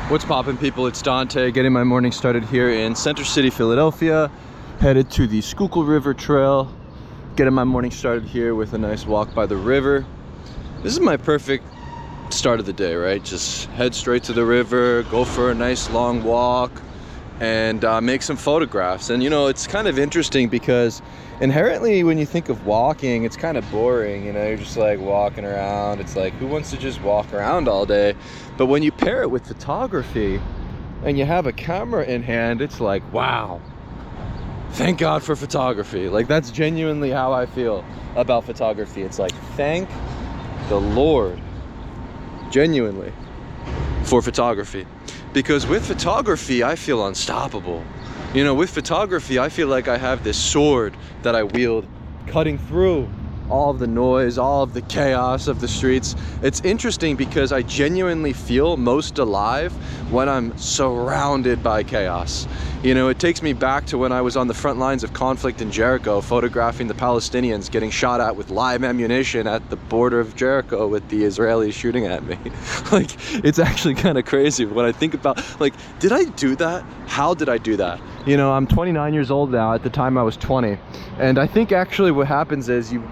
What's poppin', people? It's Dante, getting my morning started here in Center City, Philadelphia. Headed to the Schuylkill River Trail. Getting my morning started here with a nice walk by the river. This is my perfect start of the day, right? Just head straight to the river, go for a nice long walk, and make some photographs. And you know, it's kind of interesting because inherently when you think of walking, it's kind of boring, you know, you're just like walking around. It's like, who wants to just walk around all day? But when you pair it with photography and you have a camera in hand, it's like, wow, thank God for photography. Like, that's genuinely how I feel about photography. It's like, thank the Lord, genuinely, for photography. Because with photography, I feel unstoppable. You know, with photography, I feel like I have this sword that I wield, cutting through all of the noise, all of the chaos of the streets. It's interesting because I genuinely feel most alive when I'm surrounded by chaos. You know, it takes me back to when I was on the front lines of conflict in Jericho, photographing the Palestinians getting shot at with live ammunition at the border of Jericho with the Israelis shooting at me. Like, it's actually kind of crazy when I think about, like, did I do that? How did I do that? You know, I'm 29 years old now. At the time I was 20. And I think actually what happens is you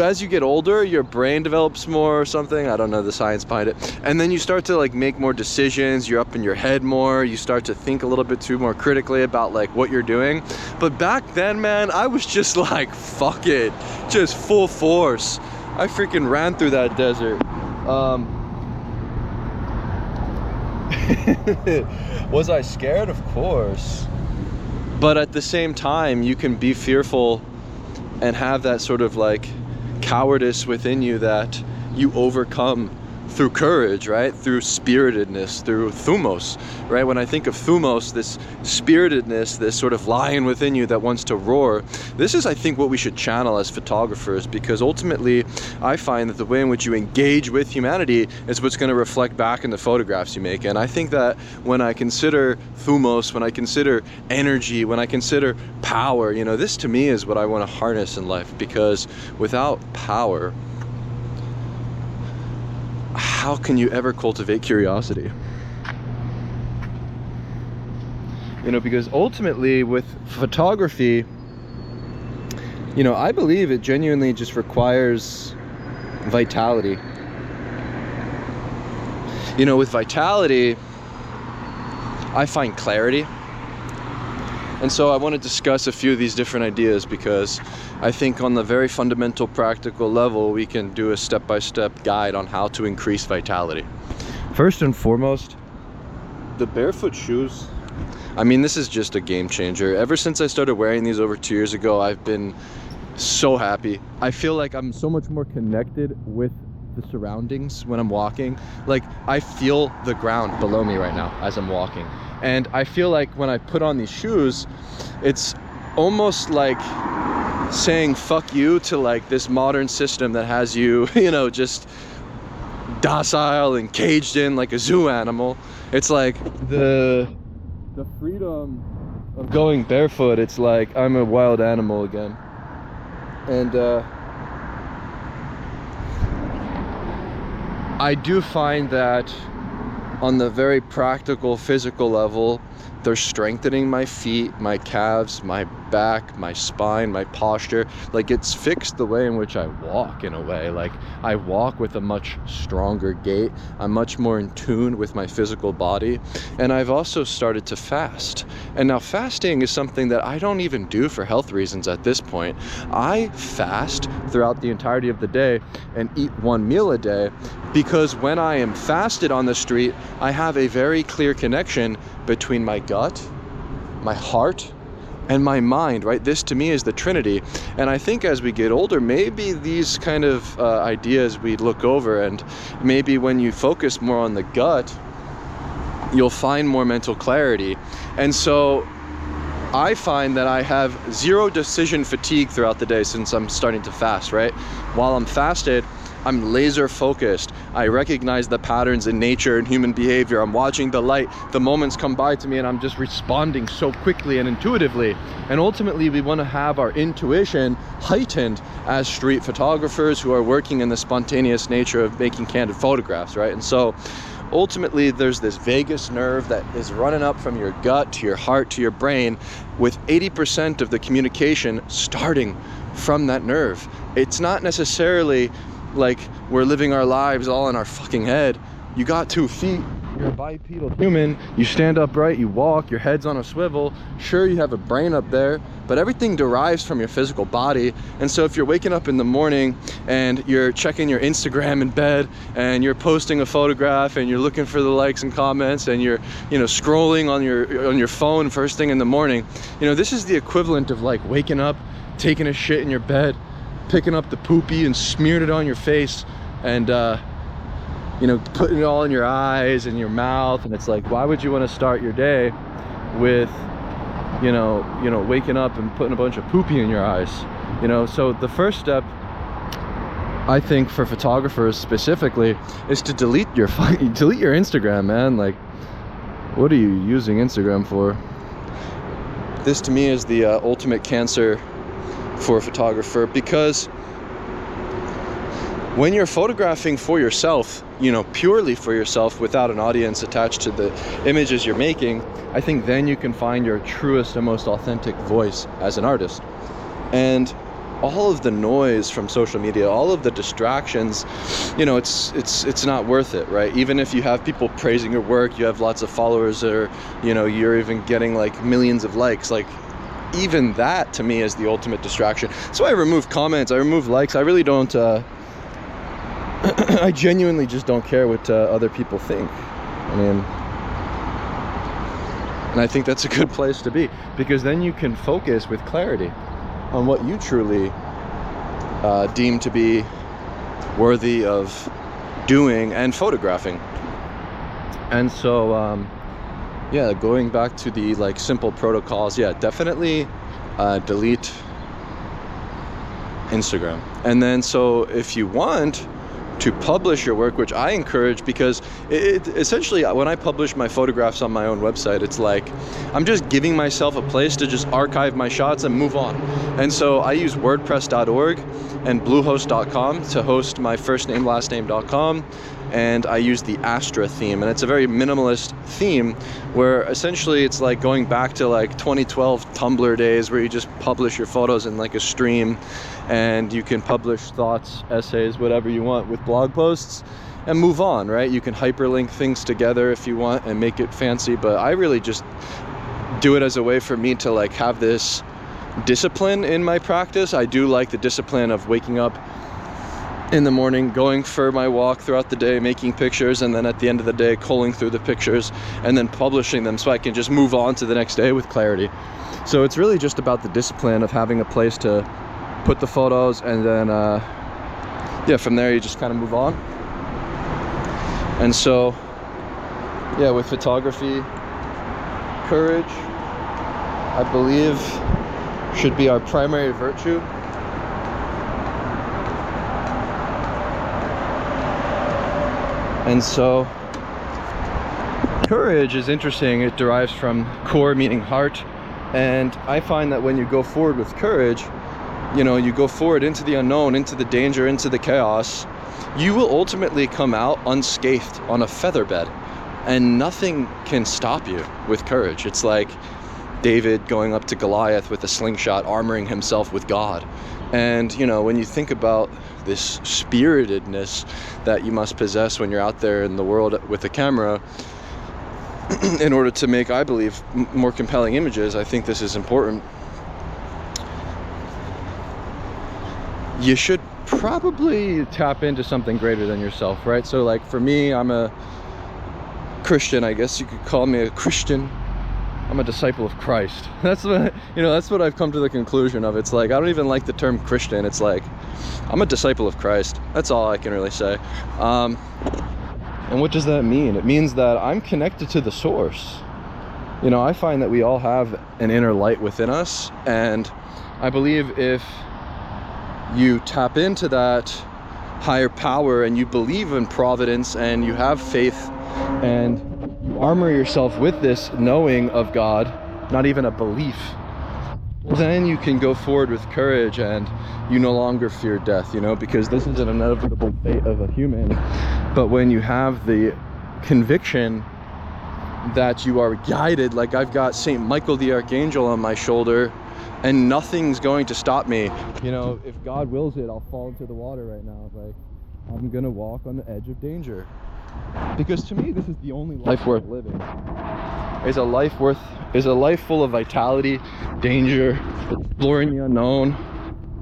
as you get older, your brain develops more or something. I don't know the science behind it. And then you start to like make more decisions. You're up in your head more. You start to think a little bit too more critically about like what you're doing. But back then, man, I was just like, fuck it, just full force. I freaking ran through that desert. Was I scared? Of course. But at the same time, you can be fearful and have that sort of like cowardice within you that you overcome through courage, right? Through spiritedness, through thumos, right? When I think of thumos, this spiritedness, this sort of lion within you that wants to roar, this is, I think, what we should channel as photographers, because ultimately I find that the way in which you engage with humanity is what's going to reflect back in the photographs you make. And I think that when I consider thumos, when I consider energy, when I consider power, you know, this to me is what I want to harness in life, because without power, how can you ever cultivate curiosity? You know, because ultimately with photography, you know, I believe it genuinely just requires vitality. You know, with vitality, I find clarity. And so I want to discuss a few of these different ideas, because I think on the very fundamental practical level, we can do a step-by-step guide on how to increase vitality. First and foremost, the Barefoot shoes. I mean, this is just a game changer. Ever since I started wearing these over 2 years ago, I've been so happy. I feel like I'm so much more connected with the surroundings when I'm walking. Like, I feel the ground below me right now as I'm walking. And I feel like when I put on these shoes, it's almost like saying fuck you to like this modern system that has you, you know, just docile and caged in like a zoo animal. It's like the freedom of going barefoot. It's like I'm a wild animal again. And I do find that on the very practical physical level, they're strengthening my feet, my calves, my back, my spine, my posture. Like, it's fixed the way in which I walk in a way. Like, I walk with a much stronger gait. I'm much more in tune with my physical body. And I've also started to fast. And now fasting is something that I don't even do for health reasons at this point. I fast throughout the entirety of the day and eat one meal a day, because when I am fasted on the street, I have a very clear connection between my gut, my heart, and my mind, right? This to me is the Trinity. And I think as we get older, maybe these kind of ideas we look over, and maybe when you focus more on the gut, you'll find more mental clarity. And so I find that I have zero decision fatigue throughout the day since I'm starting to fast, right? While I'm fasted, I'm laser focused. I recognize the patterns in nature and human behavior. I'm watching the light. The moments come by to me and I'm just responding so quickly and intuitively. And ultimately, we want to have our intuition heightened as street photographers who are working in the spontaneous nature of making candid photographs, right? And so ultimately there's this vagus nerve that is running up from your gut to your heart to your brain, with 80% of the communication starting from that nerve. It's not necessarily like we're living our lives all in our fucking head. You got 2 feet, you're a bipedal human, you stand upright, you walk, your head's on a swivel. Sure, you have a brain up there, but everything derives from your physical body. And so if you're waking up in the morning and you're checking your Instagram in bed and you're posting a photograph and you're looking for the likes and comments and you're, you know, scrolling on your phone first thing in the morning, you know, this is the equivalent of like waking up, taking a shit in your bed, picking up the poopy and smearing it on your face, and you know, putting it all in your eyes and your mouth. And it's like, why would you want to start your day with you know, waking up and putting a bunch of poopy in your eyes? You know, so the first step, I think, for photographers specifically, is to delete your Instagram, man. Like, what are you using Instagram for? This to me is the ultimate cancer for a photographer, because when you're photographing for yourself, you know, purely for yourself, without an audience attached to the images you're making, I think then you can find your truest and most authentic voice as an artist. And all of the noise from social media, all of the distractions, you know, it's not worth it, right? Even if you have people praising your work, you have lots of followers, or, you know, you're even getting like millions of likes, like, even that to me is the ultimate distraction. So I remove comments, I remove likes. I really don't I genuinely just don't care what other people think. I mean, and I think that's a good place to be, because then you can focus with clarity on what you truly deem to be worthy of doing and photographing. And so yeah, going back to the like simple protocols, yeah, definitely delete Instagram. And then so if you want to publish your work, which I encourage, because it essentially, when I publish my photographs on my own website, it's like I'm just giving myself a place to just archive my shots and move on. And so I use wordpress.org and bluehost.com to host my firstname.lastname.com, and I use the Astra theme, and it's a very minimalist theme where essentially it's like going back to like 2012 Tumblr days, where you just publish your photos in like a stream, and you can publish thoughts, essays, whatever you want with blog posts and move on, right? You can hyperlink things together if you want and make it fancy, but I really just do it as a way for me to like have this discipline in my practice. I do like the discipline of waking up in the morning, going for my walk throughout the day, making pictures, and then at the end of the day culling through the pictures and then publishing them so I can just move on to the next day with clarity. So it's really just about the discipline of having a place to put the photos, and then yeah, from there you just kind of move on. And so yeah, with photography, courage, I believe, should be our primary virtue. And so courage is interesting. It derives from core, meaning heart. And I find that when you go forward with courage, you know, you go forward into the unknown, into the danger, into the chaos, you will ultimately come out unscathed on a feather bed, and nothing can stop you with courage. It's like David going up to Goliath with a slingshot, armoring himself with God. And, you know, when you think about this spiritedness that you must possess when you're out there in the world with a camera, in order to make, I believe, more compelling images, I think this is important. You should probably tap into something greater than yourself, right? So like for me, I'm a Christian, I guess you could call me a Christian. I'm a disciple of Christ. That's what, you know, that's what I've come to the conclusion of. It's like, I don't even like the term Christian. It's like, I'm a disciple of Christ. That's all I can really say. And what does that mean? It means that I'm connected to the source. You know, I find that we all have an inner light within us, and I believe if you tap into that higher power and you believe in providence and you have faith and you armor yourself with this knowing of God, not even a belief, then you can go forward with courage and you no longer fear death, you know, because this is an inevitable fate of a human. But when you have the conviction that you are guided. Like I've got Saint Michael the Archangel on my shoulder, and nothing's going to stop me. You know, if God wills it, I'll fall into the water right now. Like, I'm gonna walk on the edge of danger. Because to me, this is the only life worth living. Is a life full of vitality, danger, exploring the unknown,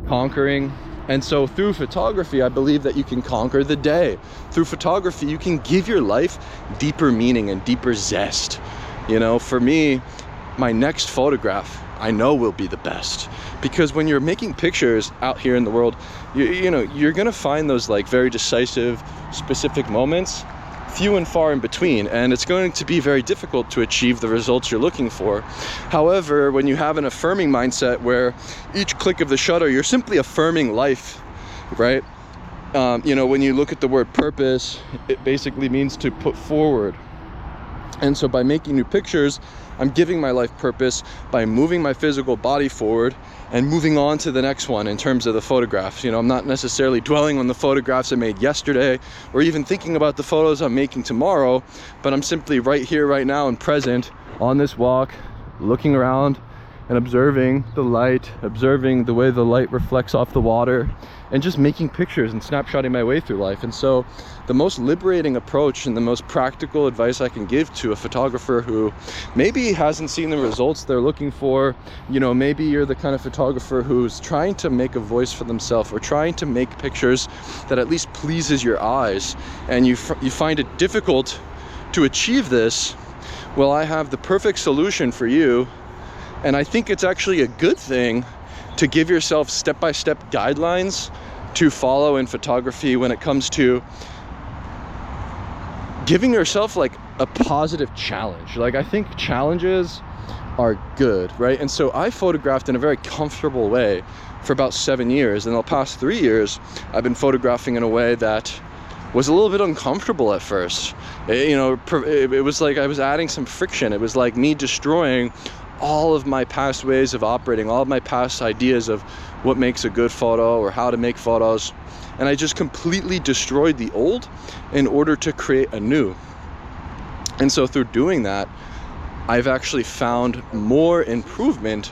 conquering. And so through photography, I believe that you can conquer the day. Through photography, you can give your life deeper meaning and deeper zest. You know, for me, my next photograph, I know will be the best. Because when you're making pictures out here in the world, you know, you're gonna find those like very decisive, specific moments, few and far in between, and it's going to be very difficult to achieve the results you're looking for. However, when you have an affirming mindset where each click of the shutter, you're simply affirming life, right? You know, when you look at the word purpose, it basically means to put forward. And so by making new pictures, I'm giving my life purpose by moving my physical body forward and moving on to the next one in terms of the photographs. You know, I'm not necessarily dwelling on the photographs I made yesterday or even thinking about the photos I'm making tomorrow, but I'm simply right here, right now, and present on this walk, looking around and observing the light, observing the way the light reflects off the water, and just making pictures and snapshotting my way through life. And so the most liberating approach and the most practical advice I can give to a photographer who maybe hasn't seen the results they're looking for, you know, maybe you're the kind of photographer who's trying to make a voice for themselves or trying to make pictures that at least pleases your eyes, and you find it difficult to achieve this, well, I have the perfect solution for you. And I think it's actually a good thing to give yourself step-by-step guidelines to follow in photography when it comes to giving yourself like a positive challenge. Like, I think challenges are good, right? And so I photographed in a very comfortable way for about 7 years. And the past 3 years, I've been photographing in a way that was a little bit uncomfortable at first. It was like I was adding some friction. It was like me destroying all of my past ways of operating, all of my past ideas of what makes a good photo or how to make photos. And I just completely destroyed the old in order to create a new. And so through doing that, I've actually found more improvement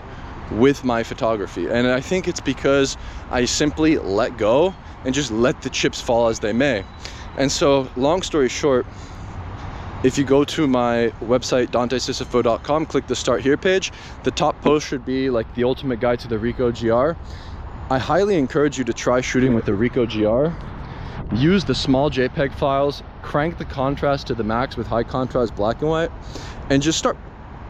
with my photography. And I think it's because I simply let go and just let the chips fall as they may. And so, long story short, if you go to my website, dantesisifo.com, click the Start Here page, the top post should be like the ultimate guide to the Ricoh GR. I highly encourage you to try shooting with the Ricoh GR. Use the small JPEG files, crank the contrast to the max with high contrast black and white, and just start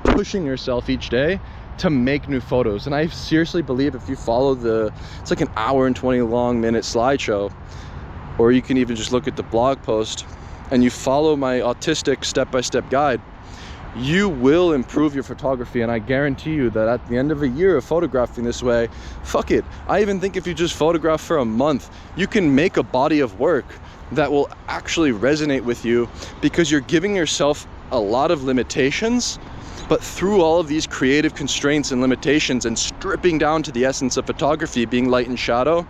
pushing yourself each day to make new photos. And I seriously believe if you follow it's like an hour and 20 long minute slideshow, or you can even just look at the blog post, and you follow my autistic step-by-step guide, you will improve your photography. And I guarantee you that at the end of a year of photographing this way, fuck it, I even think if you just photograph for a month, you can make a body of work that will actually resonate with you, because you're giving yourself a lot of limitations, but through all of these creative constraints and limitations and stripping down to the essence of photography being light and shadow,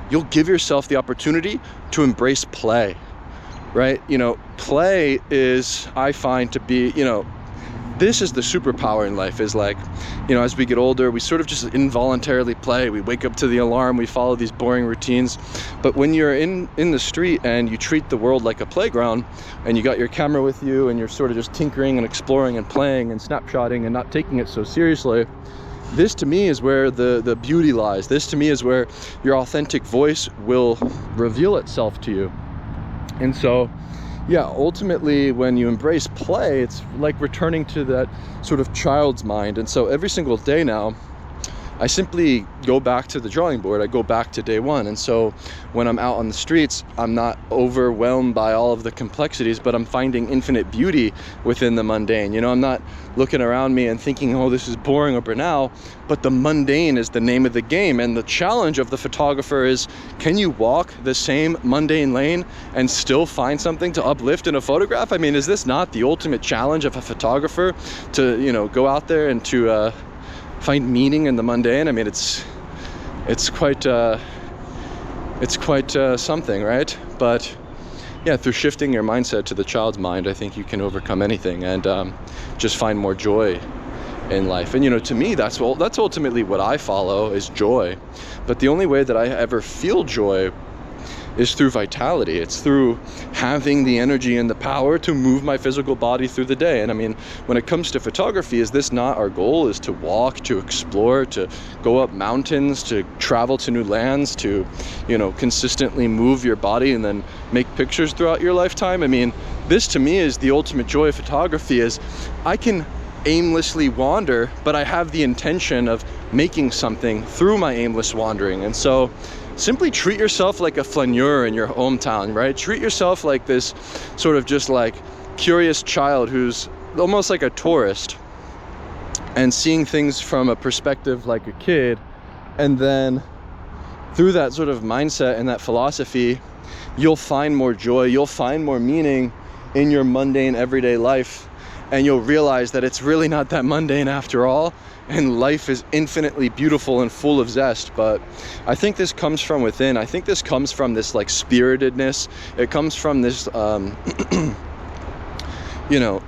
you'll give yourself the opportunity to embrace play. Right? You know, play is, I find to be, you know, this is the superpower in life, is like, you know, as we get older, we sort of just involuntarily play. We wake up to the alarm, we follow these boring routines. But when you're in the street and you treat the world like a playground, and you got your camera with you and you're sort of just tinkering and exploring and playing and snapshotting and not taking it so seriously, this to me is where the beauty lies. This to me is where your authentic voice will reveal itself to you. And so, yeah, ultimately when you embrace play, it's like returning to that sort of child's mind. And so every single day now, I simply go back to the drawing board. I go back to day one. And so when I'm out on the streets, I'm not overwhelmed by all of the complexities, but I'm finding infinite beauty within the mundane. You know, I'm not looking around me and thinking, oh, this is boring or banal, but the mundane is the name of the game. And the challenge of the photographer is, can you walk the same mundane lane and still find something to uplift in a photograph? I mean, is this not the ultimate challenge of a photographer, to, you know, go out there and to find meaning in the mundane? I mean, it's quite something, right? But yeah, through shifting your mindset to the child's mind, I think you can overcome anything and just find more joy in life. And, you know, to me, that's ultimately what I follow, is joy. But the only way that I ever feel joy is through vitality. It's through having the energy and the power to move my physical body through the day. And I mean, when it comes to photography, is this not our goal? Is to walk, to explore, to go up mountains, to travel to new lands, to, you know, consistently move your body and then make pictures throughout your lifetime? I mean, this to me is the ultimate joy of photography, is I can aimlessly wander, but I have the intention of making something through my aimless wandering. And so simply treat yourself like a flaneur in your hometown, right? Treat yourself like this sort of just like curious child who's almost like a tourist and seeing things from a perspective like a kid. And then through that sort of mindset and that philosophy, you'll find more joy, you'll find more meaning in your mundane everyday life. And you'll realize that it's really not that mundane after all, and life is infinitely beautiful and full of zest. But I think this comes from within. I think this comes from this like spiritedness. It comes from this you know,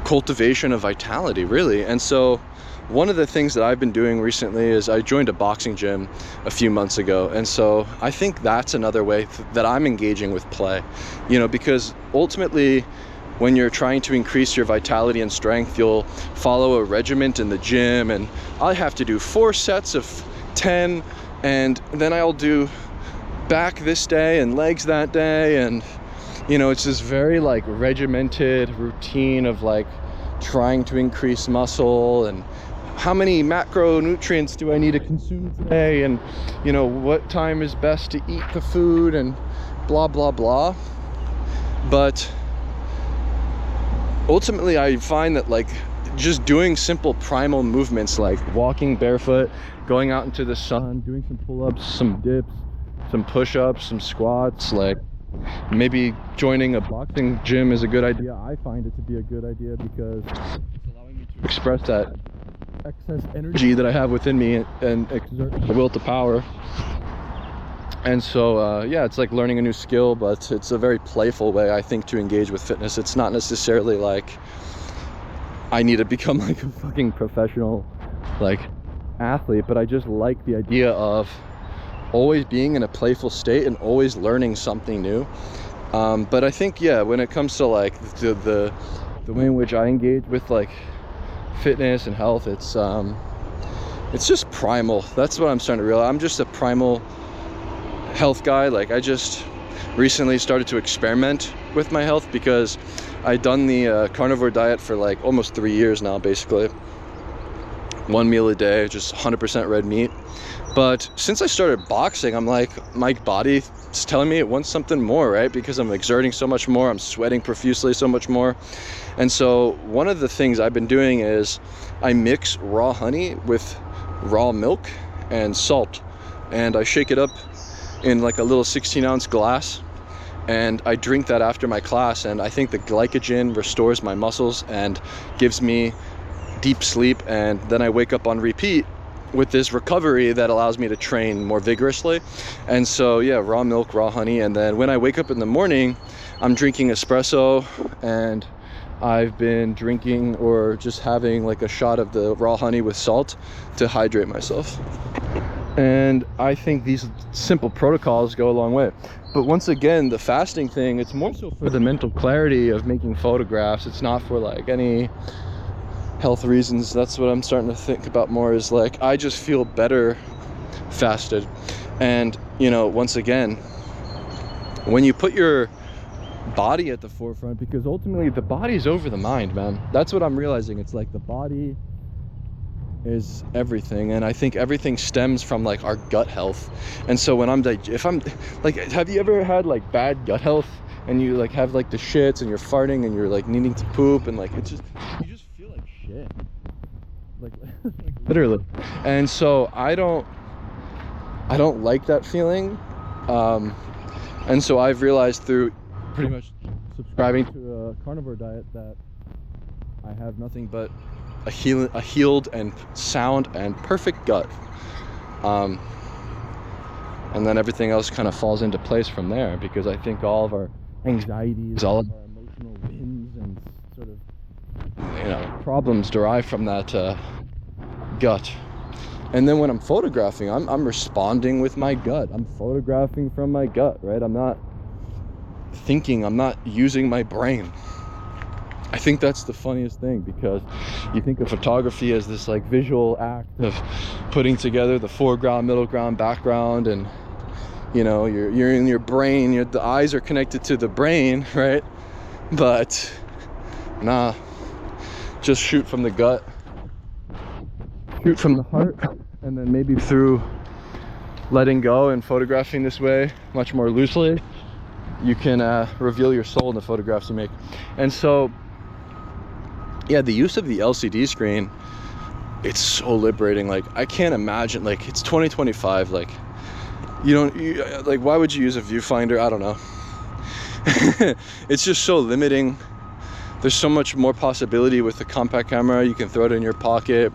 cultivation of vitality, really. And so one of the things that I've been doing recently is I joined a boxing gym a few months ago. And so I think that's another way that I'm engaging with play, you know, because ultimately, when you're trying to increase your vitality and strength, you'll follow a regiment in the gym, and I have to do 4 sets of 10, and then I'll do back this day and legs that day. And, you know, it's this very like regimented routine of like trying to increase muscle, and how many macronutrients do I need to consume today, and, you know, what time is best to eat the food, and blah, blah, blah. But ultimately, I find that like just doing simple primal movements like walking barefoot, going out into the sun, doing some pull-ups, some dips, some push-ups, some squats, like maybe joining a boxing gym is a good idea. I find it to be a good idea because it's allowing me to express that excess energy that I have within me and exert the will to power. And so, yeah, it's like learning a new skill, but it's a very playful way, I think, to engage with fitness. It's not necessarily like I need to become like a fucking professional, like, athlete, but I just like the idea of always being in a playful state and always learning something new. But I think, yeah, when it comes to like the way in which I engage with like fitness and health, it's just primal. That's what I'm starting to realize. I'm just a primal health guy. Like, I just recently started to experiment with my health because I'd done the carnivore diet for like almost 3 years now, basically 1 meal a day, just 100% red meat. But since I started boxing, I'm like, my body is telling me it wants something more, right? Because I'm exerting so much more, I'm sweating profusely so much more. And so one of the things I've been doing is I mix raw honey with raw milk and salt, and I shake it up in like a little 16-ounce glass, and I drink that after my class. And I think the glycogen restores my muscles and gives me deep sleep, and then I wake up on repeat with this recovery that allows me to train more vigorously. And so, yeah, raw milk, raw honey. And then when I wake up in the morning, I'm drinking espresso, and I've been drinking or just having like a shot of the raw honey with salt to hydrate myself. And I think these simple protocols go a long way. But once again, the fasting thing, it's more so for the mental clarity of making photographs. It's not for like any health reasons. That's what I'm starting to think about more, is like, I just feel better fasted. And, you know, once again, when you put your body at the forefront, because ultimately the body's over the mind, man. That's what I'm realizing. It's like the body is everything, and I think everything stems from like our gut health. And so when I'm like, if I'm like, have you ever had like bad gut health and you like have like the shits and you're farting and you're like needing to poop, and like it's just, you just feel like shit, like literally. And so I don't like that feeling. And so I've realized through pretty much subscribing to a carnivore diet that I have nothing but a healed and sound and perfect gut, and then everything else kind of falls into place from there, because I think all of our anxieties, all of our emotional wins and sort of, you know, problems derive from that gut. And then when I'm photographing, I'm responding with my gut. I'm photographing from my gut, right? I'm not thinking, I'm not using my brain. I think that's the funniest thing, because you think of photography as this like visual act of putting together the foreground, middle ground, background, and you know, you're in your brain, the eyes are connected to the brain, right? But nah, just shoot from the gut, shoot from the heart, and then maybe through letting go and photographing this way much more loosely, you can reveal your soul in the photographs you make. And so yeah, the use of the LCD screen, it's so liberating. Like, I can't imagine, like, it's 2025, like, like, why would you use a viewfinder? I don't know. It's just so limiting. There's so much more possibility with the compact camera. You can throw it in your pocket.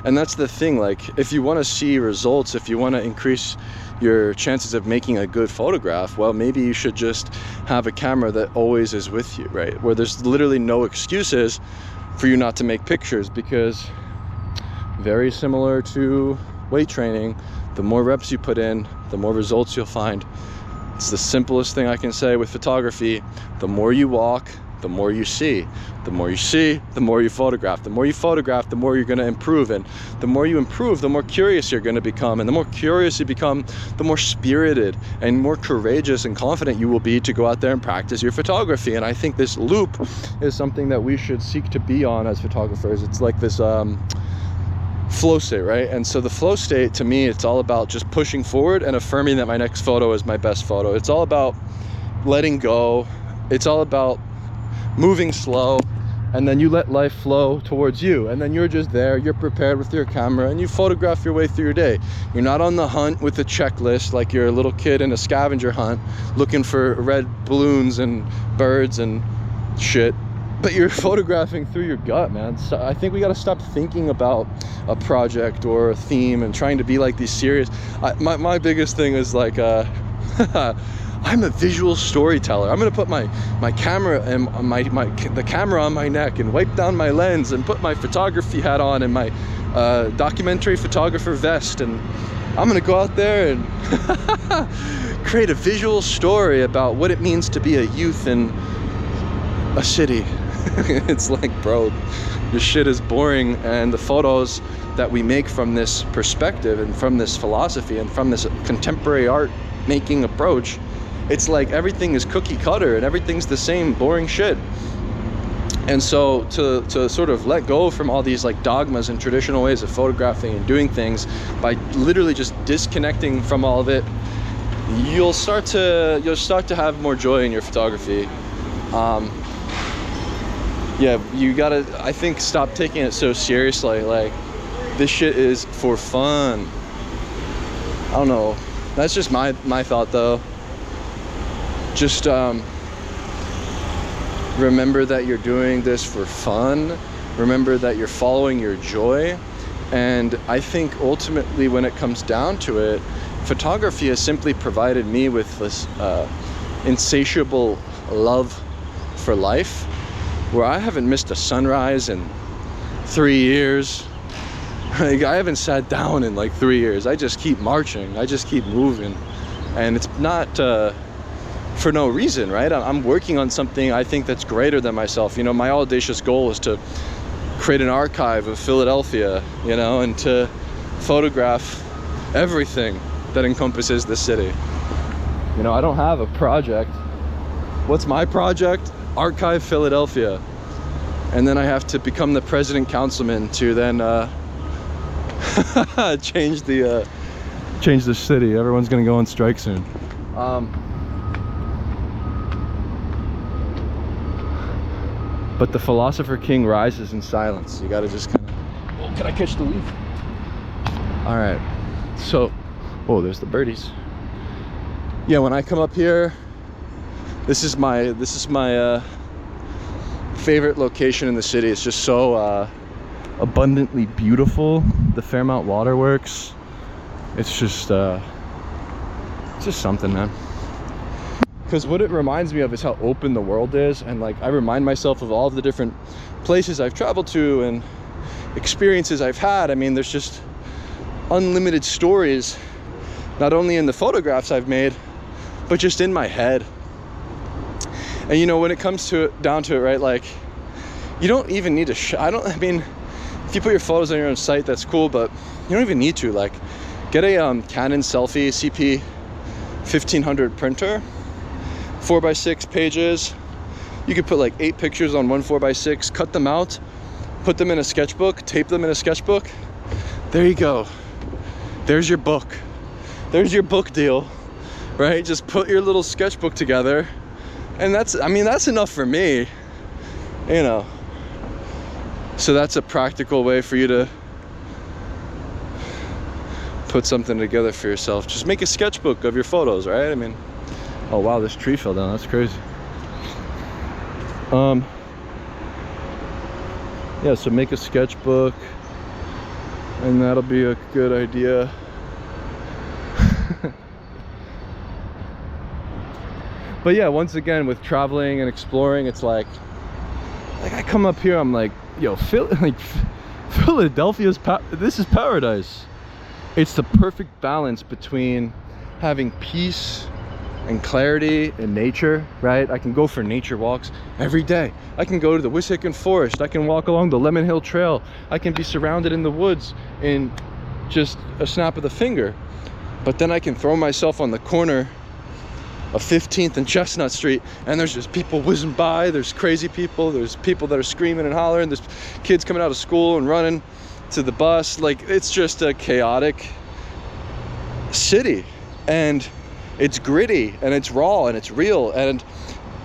And that's the thing, like, if you want to see results, if you want to increase your chances of making a good photograph, well, maybe you should just have a camera that always is with you, right? Where there's literally no excuses for you not to make pictures, because very similar to weight training, the more reps you put in, the more results you'll find. It's the simplest thing I can say with photography. The more you walk, the more you see. The more you see, the more you photograph. The more you photograph, the more you're going to improve. And the more you improve, the more curious you're going to become. And the more curious you become, the more spirited and more courageous and confident you will be to go out there and practice your photography. And I think this loop is something that we should seek to be on as photographers. It's like this flow state, right? And so the flow state, to me, it's all about just pushing forward and affirming that my next photo is my best photo. It's all about letting go. It's all about moving slow, and then you let life flow towards you, and then you're just there, you're prepared with your camera, and you photograph your way through your day. You're not on the hunt with a checklist like you're a little kid in a scavenger hunt looking for red balloons and birds and shit, but you're photographing through your gut, man. So I think we got to stop thinking about a project or a theme and trying to be like these serious. My biggest thing is like I'm a visual storyteller. I'm gonna put my camera and the camera on my neck and wipe down my lens and put my photography hat on and my documentary photographer vest, and I'm gonna go out there and create a visual story about what it means to be a youth in a city. It's like, bro, this shit is boring, and the photos that we make from this perspective and from this philosophy and from this contemporary art making approach, it's like everything is cookie cutter and everything's the same boring shit. And so to sort of let go from all these like dogmas and traditional ways of photographing and doing things by literally just disconnecting from all of it, you'll start to have more joy in your photography. Yeah, you gotta, I think, stop taking it so seriously. Like, this shit is for fun. I don't know. That's just my thought, though. Just remember that you're doing this for fun. Remember that you're following your joy. And I think ultimately, when it comes down to it, photography has simply provided me with this insatiable love for life, where I haven't missed a sunrise in 3 years. Like, I haven't sat down in like 3 years. I just keep marching. I just keep moving. And it's not for no reason, right? I'm working on something I think that's greater than myself. You know, my audacious goal is to create an archive of Philadelphia, you know, and to photograph everything that encompasses the city. You know, I don't have a project. What's my project? Archive Philadelphia. And then I have to become the president councilman to then change the city. Everyone's gonna go on strike soon. But the philosopher king rises in silence. You gotta just kind of, oh, can I catch the leaf? All right, so, oh, there's the birdies. Yeah, when I come up here, this is my favorite location in the city. It's just so abundantly beautiful. The Fairmount Waterworks. It's just something, man. because what it reminds me of is how open the world is. And like, I remind myself of all of the different places I've traveled to and experiences I've had. I mean, there's just unlimited stories, not only in the photographs I've made, but just in my head. And you know, when it comes to it, down to it, right, like, you don't even need to I mean, if you put your photos on your own site, that's cool, but you don't even need to. Like, get a Canon selfie CP 1500 printer, 4x6 pages. You could put like 8 pictures on one 4x6, cut them out, put them in a sketchbook, tape them in a sketchbook. There you go. There's your book. There's your book deal, right? Just put your little sketchbook together. And that's, I mean, that's enough for me, you know. So that's a practical way for you to put something together for yourself. Just make a sketchbook of your photos, right? I mean, oh wow, this tree fell down. That's crazy. Yeah, so make a sketchbook, and that'll be a good idea. But yeah, once again, with traveling and exploring, it's like I come up here, I'm like, yo, Philadelphia's this is paradise. It's the perfect balance between having peace and clarity in nature, right? I can go for nature walks every day. I can go to the Wissahickon Forest. I can walk along the Lemon Hill Trail. I can be surrounded in the woods in just a snap of the finger. But then I can throw myself on the corner of 15th and Chestnut Street, and there's just people whizzing by. There's crazy people. There's people that are screaming and hollering. There's kids coming out of school and running to the bus. Like, it's just a chaotic city, and it's gritty, and it's raw, and it's real, and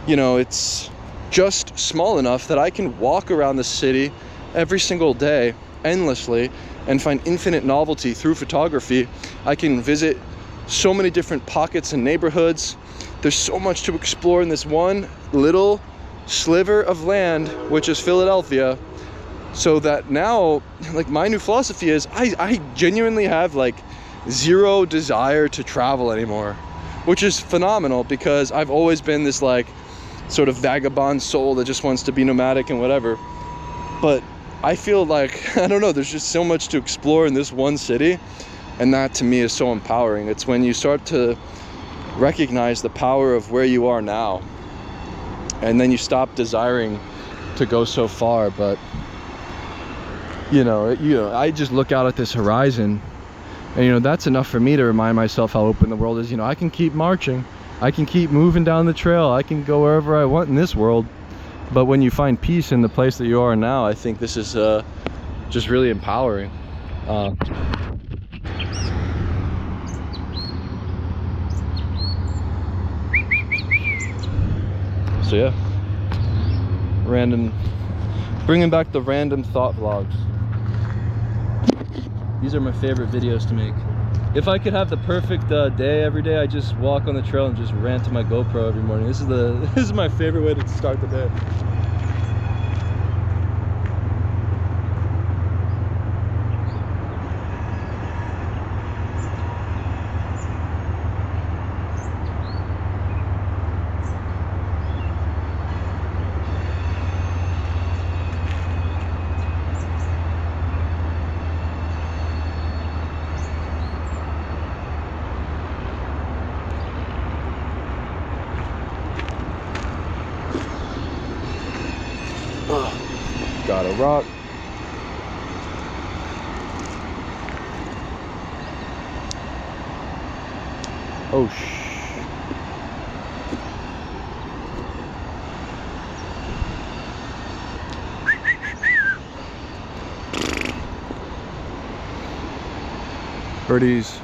you know, it's just small enough that I can walk around the city every single day endlessly and find infinite novelty through photography. I can visit so many different pockets and neighborhoods. There's so much to explore in this one little sliver of land, which is Philadelphia. So that now, like, my new philosophy is I genuinely have like zero desire to travel anymore, which is phenomenal, because I've always been this like sort of vagabond soul that just wants to be nomadic and whatever. But I feel like, I don't know, there's just so much to explore in this one city, and that to me is so empowering. It's when you start to recognize the power of where you are now, and then you stop desiring to go so far. But you know, I just look out at this horizon, and you know, that's enough for me to remind myself how open the world is. You know, I can keep marching, I can keep moving down the trail, I can go wherever I want in this world. But when you find peace in the place that you are now, I think this is just really empowering. So yeah, bringing back the random thought vlogs. These are my favorite videos to make. If I could have the perfect day every day, I just walk on the trail and just rant to my GoPro every morning. This is my favorite way to start the day. Got a rock. Oh birdies.